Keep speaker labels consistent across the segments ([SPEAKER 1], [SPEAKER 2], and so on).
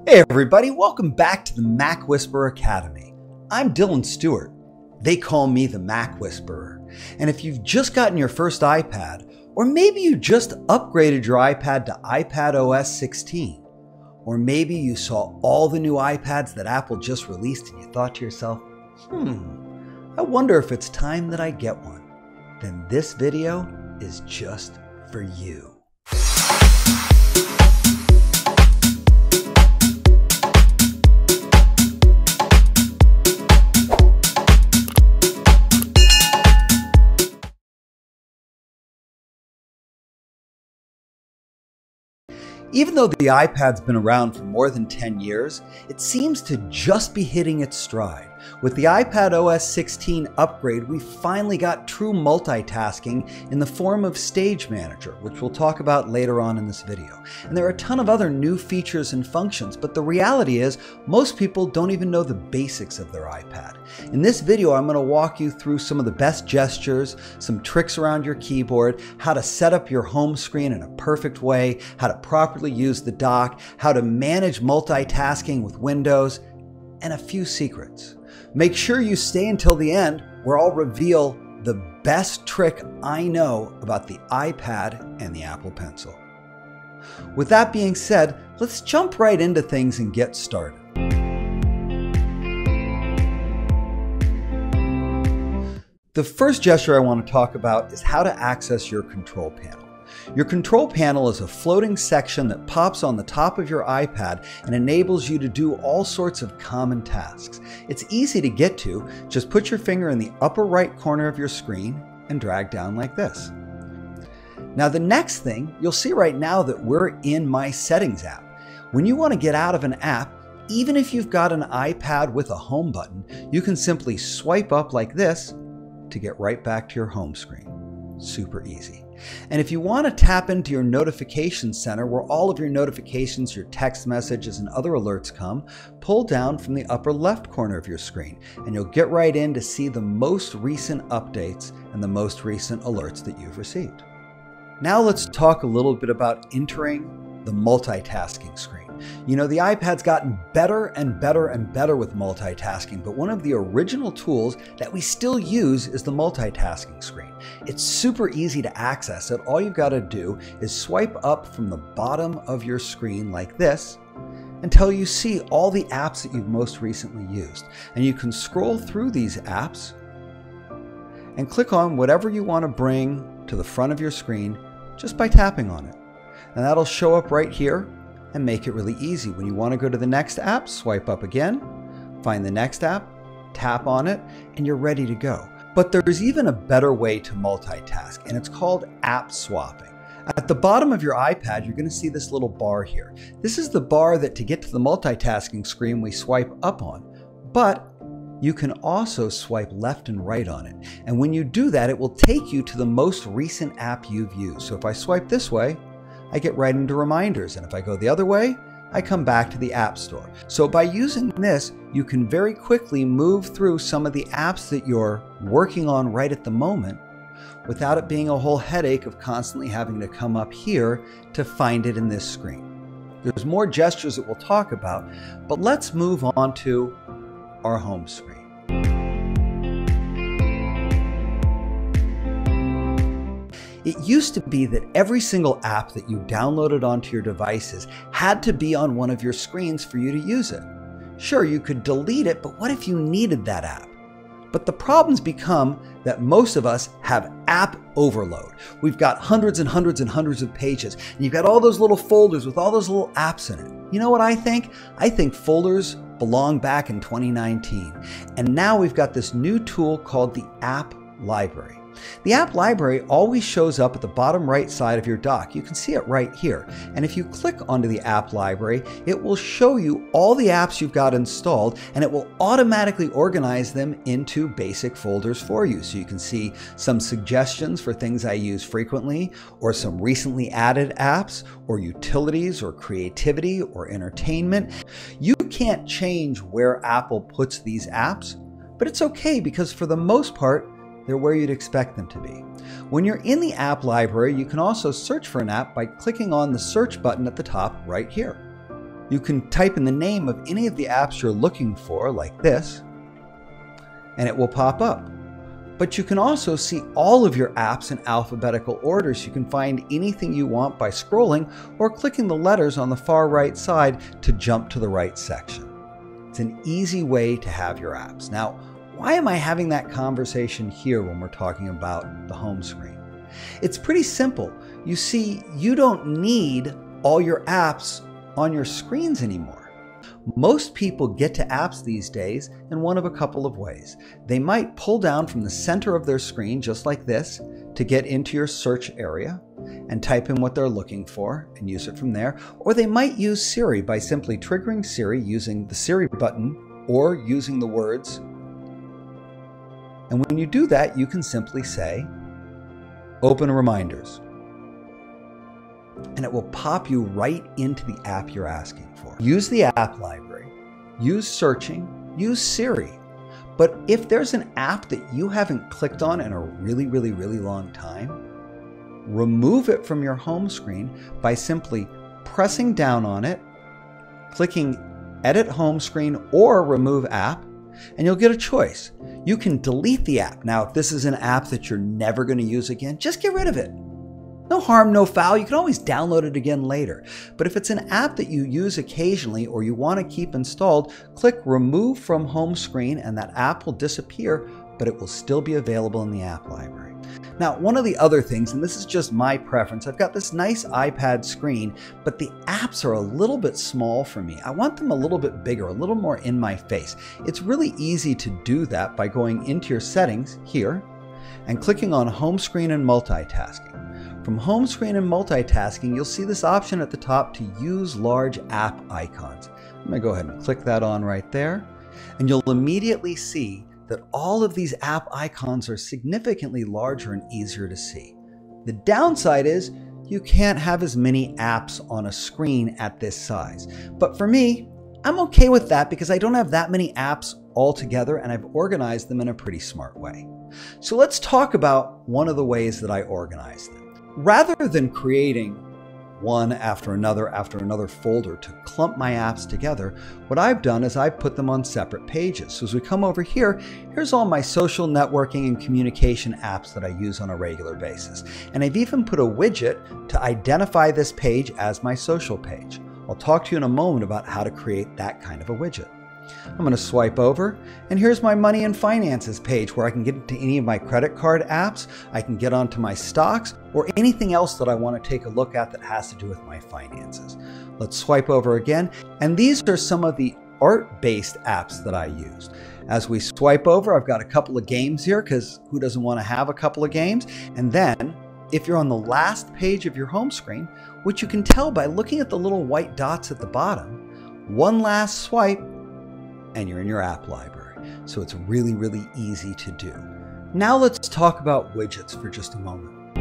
[SPEAKER 1] Hey everybody, welcome back to the MacWhisperer Academy. I'm Dylan Stewart. They call me the MacWhisperer. And if you've just gotten your first iPad, or maybe you just upgraded your iPad to iPadOS 16, or maybe you saw all the new iPads that Apple just released and you thought to yourself, I wonder if it's time that I get one, then this video is just for you. Even though the iPad's been around for more than 10 years, it seems to just be hitting its stride. With the iPadOS 16 upgrade, we finally got true multitasking in the form of Stage Manager, which we'll talk about later on in this video. And there are a ton of other new features and functions, but the reality is most people don't even know the basics of their iPad. In this video, I'm going to walk you through some of the best gestures, some tricks around your keyboard, how to set up your home screen in a perfect way, how to properly use the dock, how to manage multitasking with Windows, and a few secrets. Make sure you stay until the end where I'll reveal the best trick I know about the iPad and the Apple Pencil. With that being said, let's jump right into things and get started. The first gesture I want to talk about is how to access your control panel. Your control panel is a floating section that pops on the top of your iPad and enables you to do all sorts of common tasks. It's easy to get to. Just put your finger in the upper right corner of your screen and drag down like this. Now the next thing, you'll see right now that we're in My Settings app. When you want to get out of an app, even if you've got an iPad with a home button, you can simply swipe up like this to get right back to your home screen. Super easy. And if you want to tap into your notification center where all of your notifications, your text messages, and other alerts come, pull down from the upper left corner of your screen and you'll get right in to see the most recent updates and the most recent alerts that you've received. Now let's talk a little bit about entering the multitasking screen. You know, the iPad's gotten better and better and better with multitasking, but one of the original tools that we still use is the multitasking screen. It's super easy to access it. All you've got to do is swipe up from the bottom of your screen like this until you see all the apps that you've most recently used. And you can scroll through these apps and click on whatever you want to bring to the front of your screen just by tapping on it. And that'll show up right here and make it really easy. When you want to go to the next app, swipe up again, find the next app, tap on it, and you're ready to go. But there's even a better way to multitask, and it's called app swapping. At the bottom of your iPad, you're going to see this little bar here. This is the bar that to get to the multitasking screen we swipe up on, but you can also swipe left and right on it. And when you do that, it will take you to the most recent app you've used. So if I swipe this way, I get right into reminders, and if I go the other way, I come back to the App Store. So by using this, you can very quickly move through some of the apps that you're working on right at the moment without it being a whole headache of constantly having to come up here to find it in this screen. There's more gestures that we'll talk about, but let's move on to our home screen. It used to be that every single app that you downloaded onto your devices had to be on one of your screens for you to use it. Sure, you could delete it, but what if you needed that app? But the problems become that most of us have app overload. We've got hundreds and hundreds and hundreds of pages, and you've got all those little folders with all those little apps in it. You know what I think? I think folders belong back in 2019. And now we've got this new tool called the App Library. The app library always shows up at the bottom right side of your dock. You can see it right here. And if you click onto the app library, it will show you all the apps you've got installed, and it will automatically organize them into basic folders for you. So you can see some suggestions for things I use frequently, or some recently added apps, or utilities, or creativity, or entertainment. You can't change where Apple puts these apps, but it's okay because for the most part, they're where you'd expect them to be. When you're in the app library, you can also search for an app by clicking on the search button at the top right here. You can type in the name of any of the apps you're looking for, like this, and it will pop up. But you can also see all of your apps in alphabetical order, so you can find anything you want by scrolling or clicking the letters on the far right side to jump to the right section. It's an easy way to have your apps. Now, why am I having that conversation here when we're talking about the home screen? It's pretty simple. You see, you don't need all your apps on your screens anymore. Most people get to apps these days in one of a couple of ways. They might pull down from the center of their screen, just like this, to get into your search area and type in what they're looking for and use it from there. Or they might use Siri by simply triggering Siri using the Siri button or using the words. And when you do that, you can simply say, "Open reminders." And it will pop you right into the app you're asking for. Use the app library, use searching, use Siri. But if there's an app that you haven't clicked on in a really long time, remove it from your home screen by simply pressing down on it, clicking Edit Home Screen or Remove App, and you'll get a choice. You can delete the app. Now, if this is an app that you're never going to use again, just get rid of it. No harm, no foul. You can always download it again later. But if it's an app that you use occasionally or you want to keep installed, click Remove from Home Screen and that app will disappear, but it will still be available in the app library. Now, one of the other things, and this is just my preference, I've got this nice iPad screen, but the apps are a little bit small for me. I want them a little bit bigger, a little more in my face. It's really easy to do that by going into your settings here and clicking on Home Screen and Multitasking. From Home Screen and Multitasking, you'll see this option at the top to use large app icons. I'm going to go ahead and click that on right there, and you'll immediately see that all of these app icons are significantly larger and easier to see. The downside is you can't have as many apps on a screen at this size. But for me, I'm okay with that because I don't have that many apps all together and I've organized them in a pretty smart way. So let's talk about one of the ways that I organize them. Rather than creating one after another folder to clump my apps together, what I've done is I've put them on separate pages. So as we come over here, here's all my social networking and communication apps that I use on a regular basis. And I've even put a widget to identify this page as my social page. I'll talk to you in a moment about how to create that kind of a widget. I'm going to swipe over, and here's my money and finances page where I can get into any of my credit card apps, I can get onto my stocks, or anything else that I want to take a look at that has to do with my finances. Let's swipe over again, and these are some of the art-based apps that I used. As we swipe over, I've got a couple of games here, because who doesn't want to have a couple of games? And then, if you're on the last page of your home screen, which you can tell by looking at the little white dots at the bottom, one last swipe, and you're in your app library. So it's really easy to do. Now let's talk about widgets for just a moment.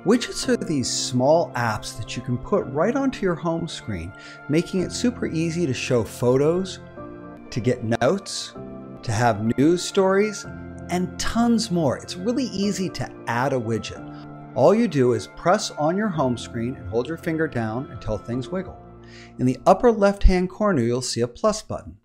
[SPEAKER 1] Widgets are these small apps that you can put right onto your home screen, making it super easy to show photos, to get notes, to have news stories, and tons more. It's really easy to add a widget. All you do is press on your home screen and hold your finger down until things wiggle. In the upper left-hand corner, you'll see a plus button.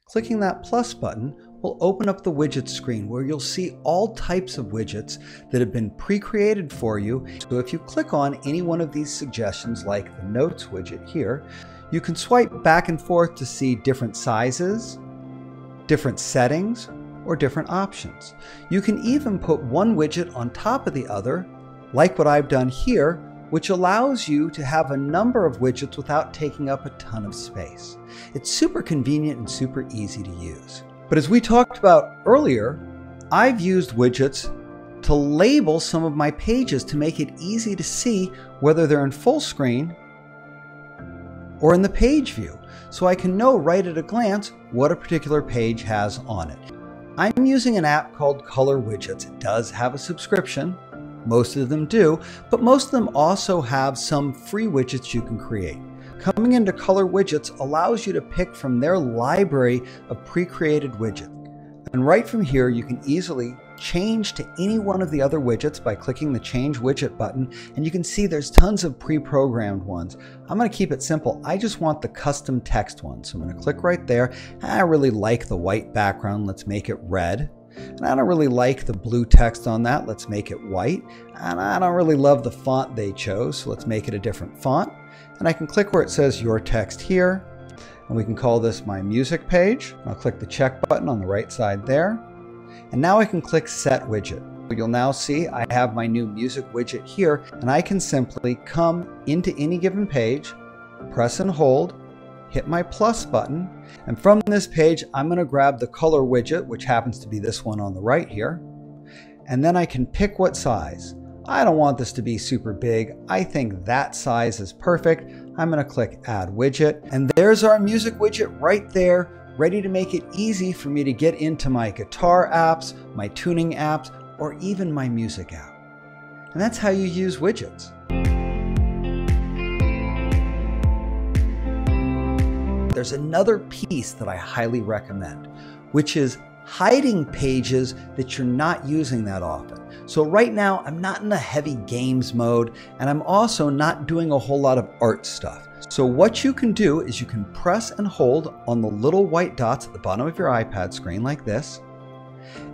[SPEAKER 1] Clicking that plus button will open up the widgets screen where you'll see all types of widgets that have been pre-created for you. So if you click on any one of these suggestions, like the notes widget here, you can swipe back and forth to see different sizes, different settings, or different options. You can even put one widget on top of the other, like what I've done here, which allows you to have a number of widgets without taking up a ton of space. It's super convenient and super easy to use. But as we talked about earlier, I've used widgets to label some of my pages to make it easy to see whether they're in full screen or in the page view, so I can know right at a glance what a particular page has on it. I'm using an app called Color Widgets. It does have a subscription. Most of them do, but most of them also have some free widgets you can create. Coming into Color Widgets allows you to pick from their library of pre-created widgets. And right from here, you can easily change to any one of the other widgets by clicking the Change Widget button, and you can see there's tons of pre-programmed ones. I'm going to keep it simple. I just want the custom text one. So I'm going to click right there. I really like the white background. Let's make it red. And I don't really like the blue text on that. Let's make it white. And I don't really love the font they chose, so let's make it a different font. And I can click where it says Your Text here. And we can call this my music page. I'll click the check button on the right side there. And now I can click Set Widget. You'll now see I have my new music widget here, and I can simply come into any given page, press and hold, hit my plus button, and from this page I'm going to grab the color widget, which happens to be this one on the right here, and then I can pick what size. I don't want this to be super big. I think that size is perfect. I'm going to click Add Widget, and there's our music widget right there, ready to make it easy for me to get into my guitar apps, my tuning apps, or even my music app. And that's how you use widgets. There's another piece that I highly recommend, which is hiding pages that you're not using that often. So right now, I'm not in a heavy games mode, and I'm also not doing a whole lot of art stuff. So what you can do is you can press and hold on the little white dots at the bottom of your iPad screen like this,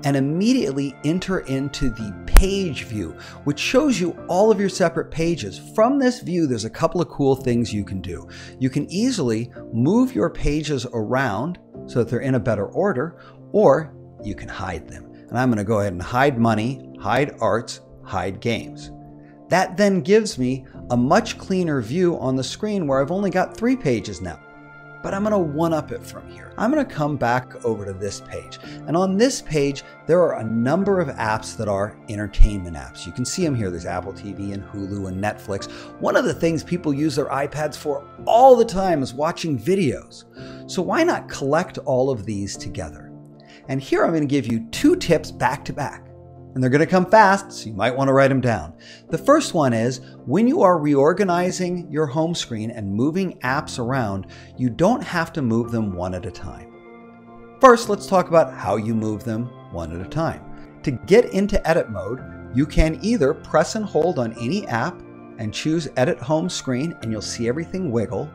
[SPEAKER 1] and immediately enter into the page view, which shows you all of your separate pages. From this view, there's a couple of cool things you can do. You can easily move your pages around so that they're in a better order, or you can hide them. And I'm going to go ahead and hide money, hide arts, hide games. That then gives me a much cleaner view on the screen where I've only got 3 pages now. But I'm going to one-up it from here. I'm going to come back over to this page. And on this page, there are a number of apps that are entertainment apps. You can see them here. There's Apple TV and Hulu and Netflix. One of the things people use their iPads for all the time is watching videos. So why not collect all of these together? And here I'm going to give you 2 tips back to back. And they're going to come fast, so you might want to write them down. The first one is, when you are reorganizing your home screen and moving apps around, you don't have to move them one at a time. First, let's talk about how you move them one at a time. To get into edit mode, you can either press and hold on any app and choose Edit Home Screen, and you'll see everything wiggle.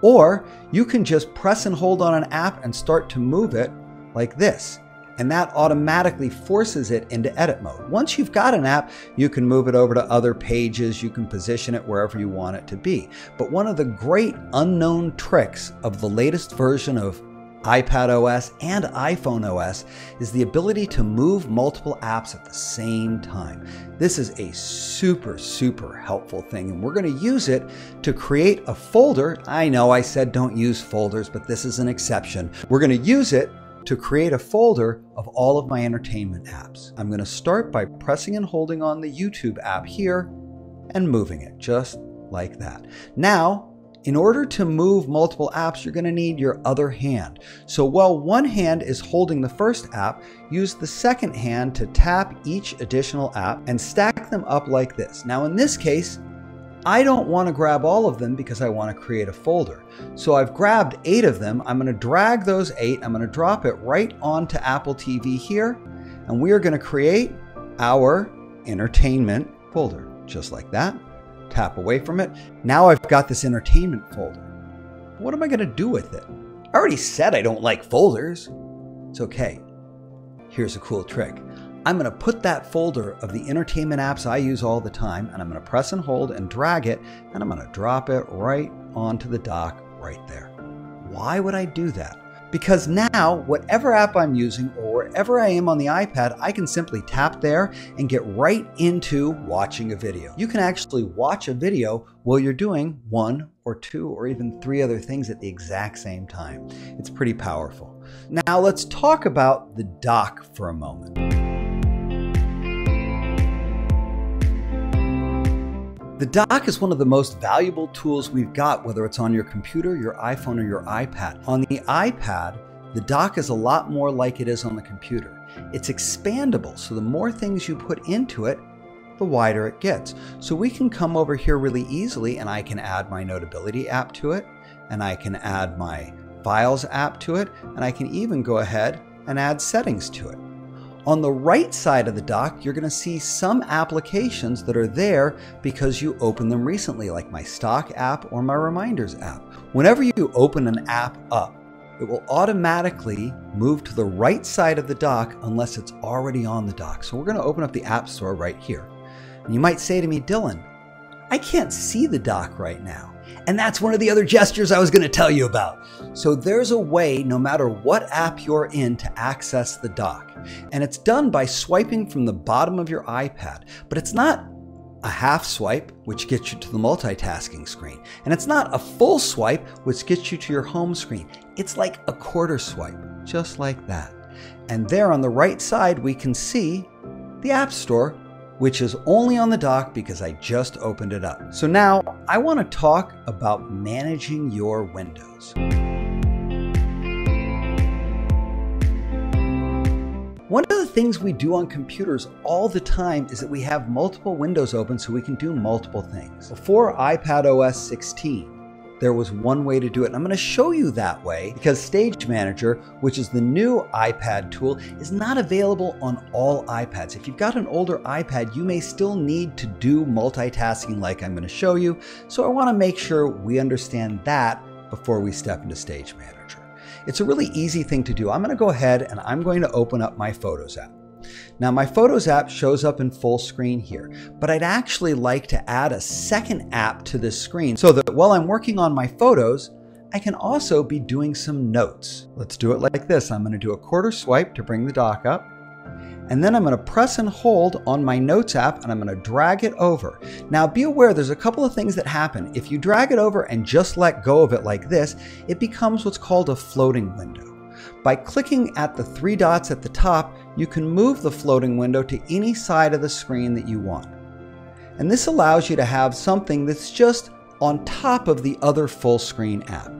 [SPEAKER 1] Or you can just press and hold on an app and start to move it like this. And that automatically forces it into edit mode. Once you've got an app, you can move it over to other pages, you can position it wherever you want it to be. But one of the great unknown tricks of the latest version of iPadOS and iPhoneOS is the ability to move multiple apps at the same time. This is a super helpful thing, and we're going to use it to create a folder. I know I said don't use folders, but this is an exception. We're going to use it to create a folder of all of my entertainment apps. I'm going to start by pressing and holding on the YouTube app here and moving it just like that. Now, in order to move multiple apps, you're going to need your other hand. So while one hand is holding the first app, use the second hand to tap each additional app and stack them up like this. Now in this case, I don't want to grab all of them because I want to create a folder. So I've grabbed 8 of them. I'm going to drag those 8. I'm going to drop it right onto Apple TV here. And we are going to create our entertainment folder, just like that. Tap away from it. Now I've got this entertainment folder. What am I going to do with it? I already said I don't like folders. It's okay. Here's a cool trick. I'm going to put that folder of the entertainment apps I use all the time, and I'm going to press and hold and drag it, and I'm going to drop it right onto the dock right there. Why would I do that? Because now, whatever app I'm using or wherever I am on the iPad, I can simply tap there and get right into watching a video. You can actually watch a video while you're doing 1 or 2 or even 3 other things at the exact same time. It's pretty powerful. Now let's talk about the dock for a moment. The dock is one of the most valuable tools we've got, whether it's on your computer, your iPhone, or your iPad. On the iPad, the dock is a lot more like it is on the computer. It's expandable, so the more things you put into it, the wider it gets. So we can come over here really easily, and I can add my Notability app to it, and I can add my Files app to it, and I can even go ahead and add settings to it. On the right side of the dock, you're going to see some applications that are there because you opened them recently, like my stock app or my reminders app. Whenever you open an app up, it will automatically move to the right side of the dock unless it's already on the dock. So we're going to open up the App Store right here. And you might say to me, Dylan, I can't see the dock right now. And that's one of the other gestures I was going to tell you about. So there's a way, no matter what app you're in, to access the dock. And it's done by swiping from the bottom of your iPad. But it's not a half swipe, which gets you to the multitasking screen. And it's not a full swipe, which gets you to your home screen. It's like a quarter swipe, just like that. And there on the right side, we can see the App Store, which is only on the dock because I just opened it up. So now I want to talk about managing your windows. One of the things we do on computers all the time is that we have multiple windows open so we can do multiple things. Before iPadOS 16, there was one way to do it. And I'm going to show you that way because Stage Manager, which is the new iPad tool, is not available on all iPads. If you've got an older iPad, you may still need to do multitasking like I'm going to show you. So I want to make sure we understand that before we step into Stage Manager. It's a really easy thing to do. I'm going to go ahead and I'm going to open up my Photos app. Now my Photos app shows up in full screen here, but I'd actually like to add a second app to this screen so that while I'm working on my photos, I can also be doing some notes. Let's do it like this. I'm going to do a quarter swipe to bring the dock up, and then I'm going to press and hold on my Notes app and I'm going to drag it over. Now be aware there's a couple of things that happen. If you drag it over and just let go of it like this, it becomes what's called a floating window. By clicking at the three dots at the top, you can move the floating window to any side of the screen that you want. And this allows you to have something that's just on top of the other full screen app.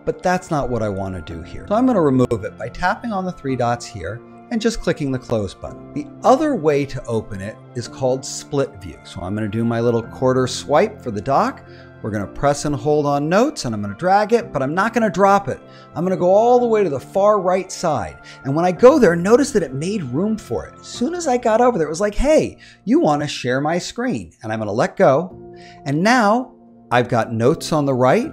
[SPEAKER 1] But that's not what I want to do here. So I'm going to remove it by tapping on the three dots here and just clicking the close button. The other way to open it is called split view. So I'm going to do my little quarter swipe for the dock. We're going to press and hold on Notes and I'm going to drag it, but I'm not going to drop it. I'm going to go all the way to the far right side. And when I go there, notice that it made room for it. As soon as I got over there, it was like, hey, you want to share my screen. And I'm going to let go. And now I've got Notes on the right,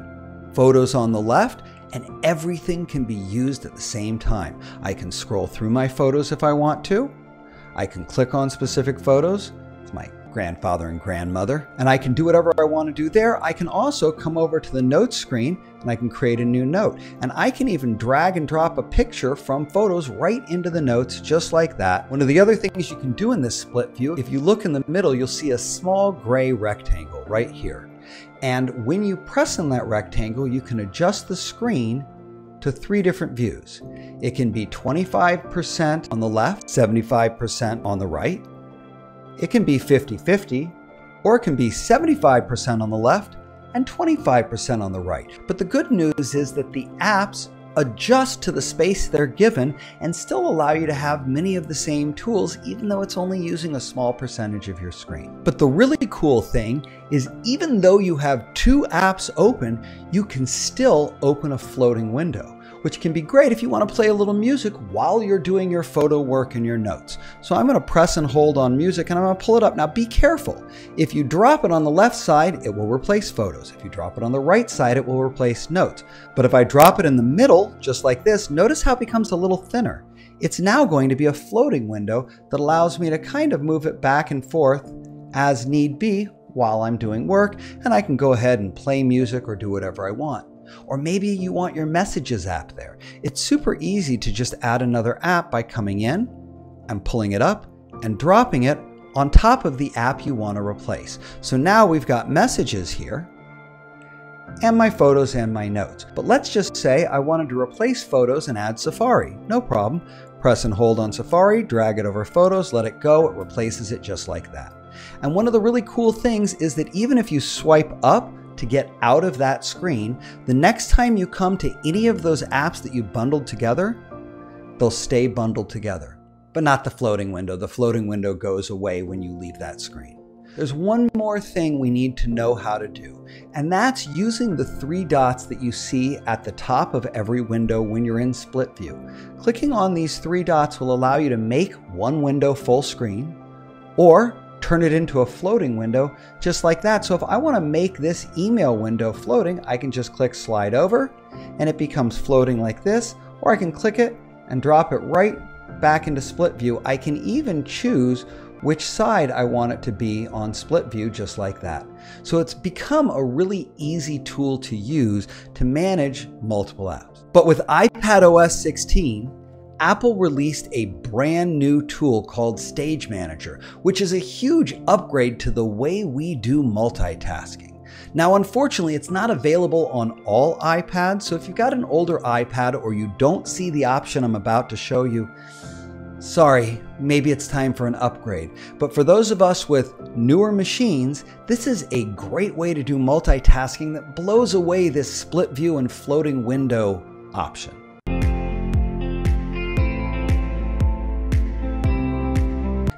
[SPEAKER 1] Photos on the left, and everything can be used at the same time. I can scroll through my photos if I want to. I can click on specific photos. It's my grandfather and grandmother, and I can do whatever I want to do there. I can also come over to the Notes screen and I can create a new note. And I can even drag and drop a picture from photos right into the notes just like that. One of the other things you can do in this split view, if you look in the middle, you'll see a small gray rectangle right here. And when you press on that rectangle, you can adjust the screen to three different views. It can be 25% on the left, 75% on the right. It can be 50-50, or it can be 75% on the left and 25% on the right. But the good news is that the apps adjust to the space they're given and still allow you to have many of the same tools, even though it's only using a small percentage of your screen. But the really cool thing is even though you have two apps open, you can still open a floating window, which can be great if you want to play a little music while you're doing your photo work and your notes. So I'm going to press and hold on music and I'm going to pull it up. Now be careful. If you drop it on the left side, it will replace photos. If you drop it on the right side, it will replace notes. But if I drop it in the middle, just like this, notice how it becomes a little thinner. It's now going to be a floating window that allows me to kind of move it back and forth as need be while I'm doing work, and I can go ahead and play music or do whatever I want. Or maybe you want your Messages app there. It's super easy to just add another app by coming in and pulling it up and dropping it on top of the app you want to replace. So now we've got Messages here and my photos and my notes. But let's just say I wanted to replace photos and add Safari. No problem. Press and hold on Safari, drag it over photos, let it go, it replaces it just like that. And one of the really cool things is that even if you swipe up to get out of that screen, the next time you come to any of those apps that you bundled together, they'll stay bundled together, but not the floating window. The floating window goes away when you leave that screen. there's one more thing we need to know how to do, and that's using the three dots that you see at the top of every window when you're in split view. Clicking on these three dots will allow you to make one window full screen or turn it into a floating window just like that. So if I want to make this email window floating, I can just click slide over and it becomes floating like this, or I can click it and drop it right back into split view. I can even choose which side I want it to be on split view just like that. So it's become a really easy tool to use to manage multiple apps. But with iPadOS 16, Apple released a brand new tool called Stage Manager, which is a huge upgrade to the way we do multitasking. Now, unfortunately, it's not available on all iPads, so if you've got an older iPad or you don't see the option I'm about to show you, sorry, maybe it's time for an upgrade. But for those of us with newer machines, this is a great way to do multitasking that blows away this split view and floating window option.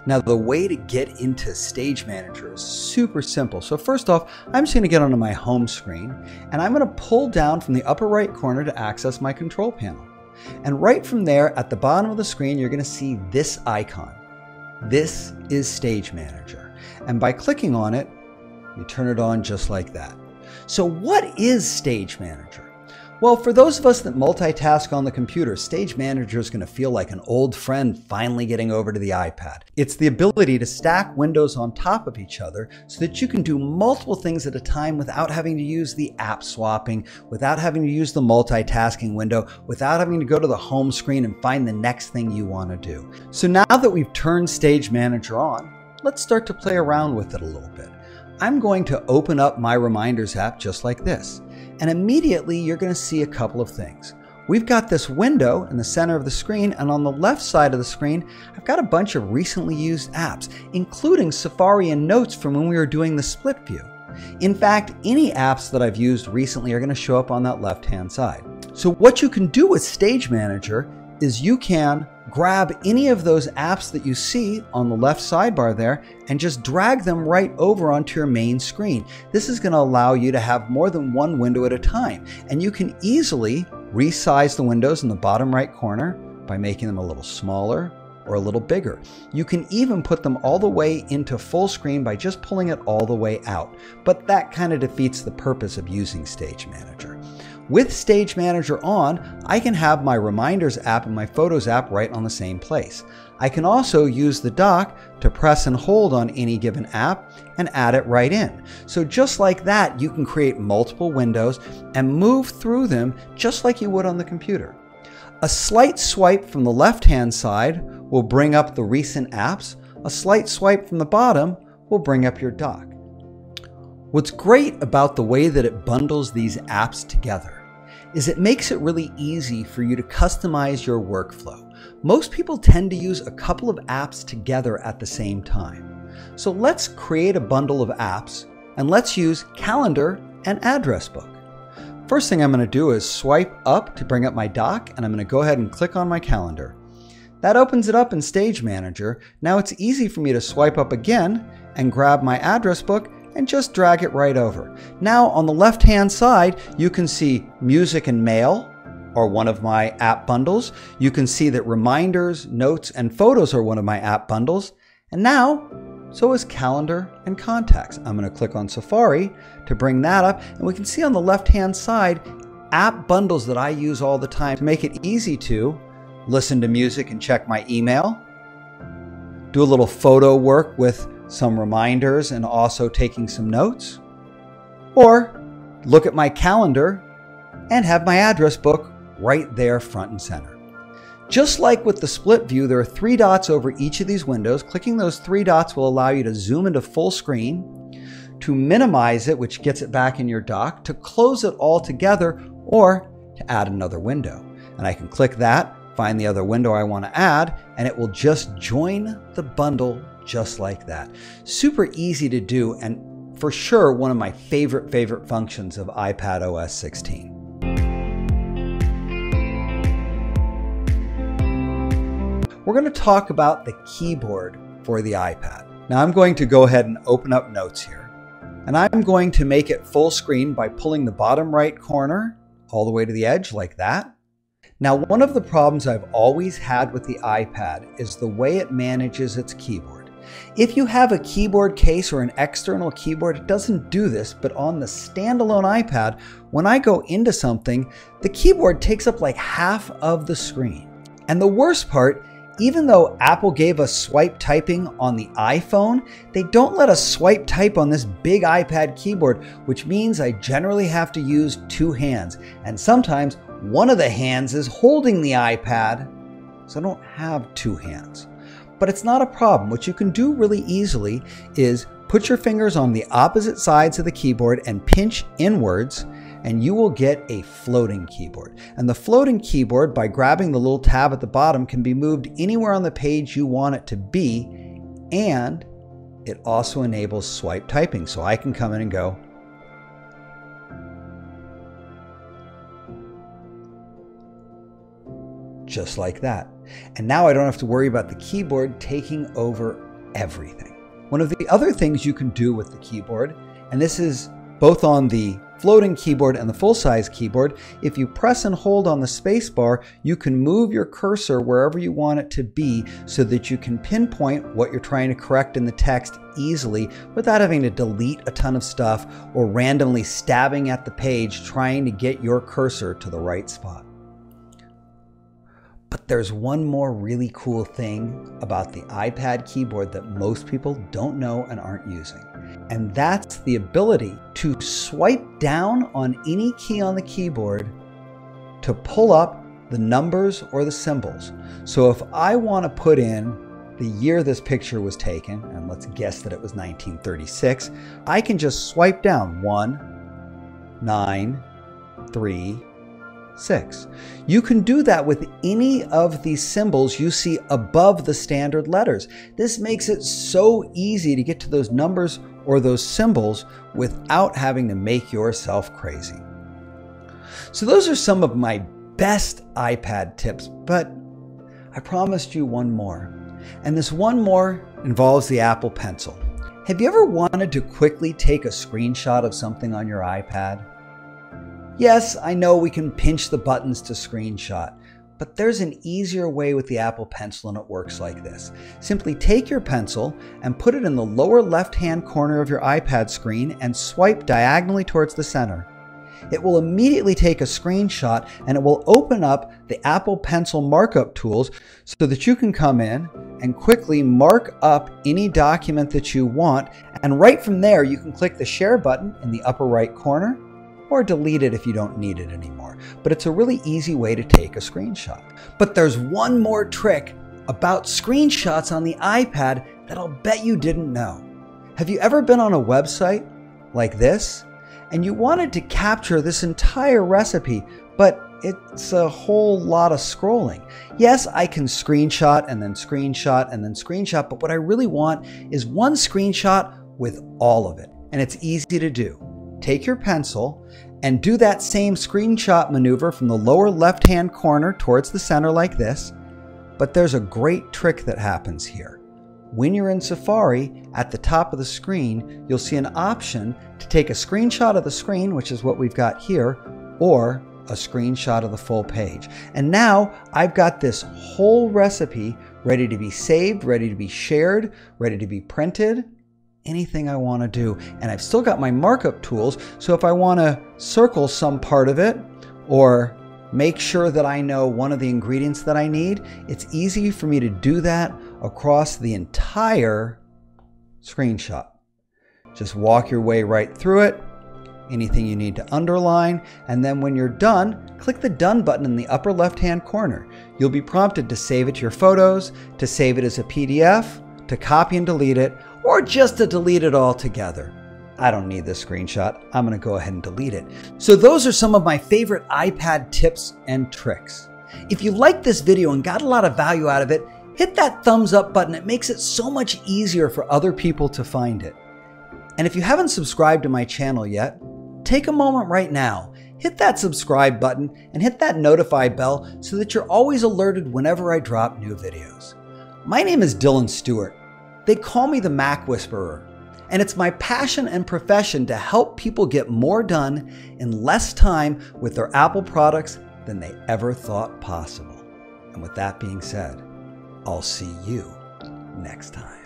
[SPEAKER 1] Now, the way to get into Stage Manager is super simple. So first off, I'm just going to get onto my home screen and I'm going to pull down from the upper right corner to access my control panel. And right from there at the bottom of the screen, you're going to see this icon. This is Stage Manager. And by clicking on it, you turn it on just like that. So what is Stage Manager? Well, for those of us that multitask on the computer, Stage Manager is going to feel like an old friend finally getting over to the iPad. It's the ability to stack windows on top of each other so that you can do multiple things at a time without having to use the app swapping, without having to use the multitasking window, without having to go to the home screen and find the next thing you want to do. So now that we've turned Stage Manager on, let's start to play around with it a little bit. I'm going to open up my Reminders app just like this. And immediately you're going to see a couple of things. We've got this window in the center of the screen, and on the left side of the screen, I've got a bunch of recently used apps, including Safari and Notes from when we were doing the split view. In fact, any apps that I've used recently are going to show up on that left-hand side. So what you can do with Stage Manager is you can grab any of those apps that you see on the left sidebar there and just drag them right over onto your main screen. This is going to allow you to have more than one window at a time, and you can easily resize the windows in the bottom right corner by making them a little smaller or a little bigger. You can even put them all the way into full screen by just pulling it all the way out, but that kind of defeats the purpose of using Stage Manager. With Stage Manager on, I can have my Reminders app and my Photos app right on the same place. I can also use the dock to press and hold on any given app and add it right in. So just like that, you can create multiple windows and move through them just like you would on the computer. A slight swipe from the left-hand side will bring up the recent apps. A slight swipe from the bottom will bring up your dock. What's great about the way that it bundles these apps together is it makes it really easy for you to customize your workflow. Most people tend to use a couple of apps together at the same time. So let's create a bundle of apps and let's use Calendar and Address Book. First thing I'm going to do is swipe up to bring up my dock, and I'm going to go ahead and click on my calendar. That opens it up in Stage Manager. Now it's easy for me to swipe up again and grab my address book and just drag it right over. Now on the left-hand side, you can see Music and Mail are one of my app bundles. You can see that Reminders, Notes, and Photos are one of my app bundles. And now, so is Calendar and Contacts. I'm going to click on Safari to bring that up, and we can see on the left-hand side app bundles that I use all the time to make it easy to listen to music and check my email, do a little photo work with some reminders and also taking some notes, or look at my calendar and have my address book right there front and center. Just like with the split view, there are three dots over each of these windows. Clicking those three dots will allow you to zoom into full screen, to minimize it, which gets it back in your dock, to close it all together, or to add another window. And I can click that, find the other window I want to add, and it will just join the bundle just like that. Super easy to do, and for sure one of my favorite functions of iPadOS 16. We're going to talk about the keyboard for the iPad. Now I'm going to go ahead and open up Notes here. And I'm going to make it full screen by pulling the bottom right corner all the way to the edge like that. Now, one of the problems I've always had with the iPad is the way it manages its keyboard. If you have a keyboard case or an external keyboard, it doesn't do this, but on the standalone iPad, when I go into something, the keyboard takes up like half of the screen. And the worst part, even though Apple gave us swipe typing on the iPhone, they don't let us swipe type on this big iPad keyboard, which means I generally have to use two hands. And sometimes one of the hands is holding the iPad, so I don't have two hands. But it's not a problem. What you can do really easily is put your fingers on the opposite sides of the keyboard and pinch inwards, and you will get a floating keyboard. And the floating keyboard, by grabbing the little tab at the bottom, can be moved anywhere on the page you want it to be, and it also enables swipe typing. So I can come in and go, just like that. And now I don't have to worry about the keyboard taking over everything. One of the other things you can do with the keyboard, and this is both on the floating keyboard and the full-size keyboard, if you press and hold on the space bar, you can move your cursor wherever you want it to be so that you can pinpoint what you're trying to correct in the text easily without having to delete a ton of stuff or randomly stabbing at the page trying to get your cursor to the right spot. But there's one more really cool thing about the iPad keyboard that most people don't know and aren't using. And that's the ability to swipe down on any key on the keyboard to pull up the numbers or the symbols. So if I want to put in the year this picture was taken, and let's guess that it was 1936, I can just swipe down 1, 9, 3, 6. You can do that with any of these symbols you see above the standard letters. This makes it so easy to get to those numbers or those symbols without having to make yourself crazy. So those are some of my best iPad tips, but I promised you one more. And this one more involves the Apple Pencil. Have you ever wanted to quickly take a screenshot of something on your iPad? Yes, I know we can pinch the buttons to screenshot, but there's an easier way with the Apple Pencil, and it works like this. Simply take your pencil and put it in the lower left-hand corner of your iPad screen and swipe diagonally towards the center. It will immediately take a screenshot, and it will open up the Apple Pencil markup tools so that you can come in and quickly mark up any document that you want. And right from there, you can click the share button in the upper right corner, or delete it if you don't need it anymore. But it's a really easy way to take a screenshot. But there's one more trick about screenshots on the iPad that I'll bet you didn't know. Have you ever been on a website like this and you wanted to capture this entire recipe, but it's a whole lot of scrolling? Yes, I can screenshot and then screenshot and then screenshot, but what I really want is one screenshot with all of it. And it's easy to do. Take your pencil and do that same screenshot maneuver from the lower left-hand corner towards the center like this. But there's a great trick that happens here. When you're in Safari, at the top of the screen, you'll see an option to take a screenshot of the screen, which is what we've got here, or a screenshot of the full page. And now I've got this whole recipe ready to be saved, ready to be shared, ready to be printed. Anything I want to do. And I've still got my markup tools, so if I want to circle some part of it or make sure that I know one of the ingredients that I need, it's easy for me to do that across the entire screenshot. Just walk your way right through it, anything you need to underline, and then when you're done, click the Done button in the upper left-hand corner. You'll be prompted to save it to your photos, to save it as a PDF, to copy and delete it, or just to delete it altogether. I don't need this screenshot. I'm going to go ahead and delete it. So those are some of my favorite iPad tips and tricks. If you liked this video and got a lot of value out of it, hit that thumbs up button. It makes it so much easier for other people to find it. And if you haven't subscribed to my channel yet, take a moment right now. Hit that subscribe button and hit that notify bell so that you're always alerted whenever I drop new videos. My name is Dylan Stewart. They call me the MacWhisperer, and it's my passion and profession to help people get more done in less time with their Apple products than they ever thought possible. And with that being said, I'll see you next time.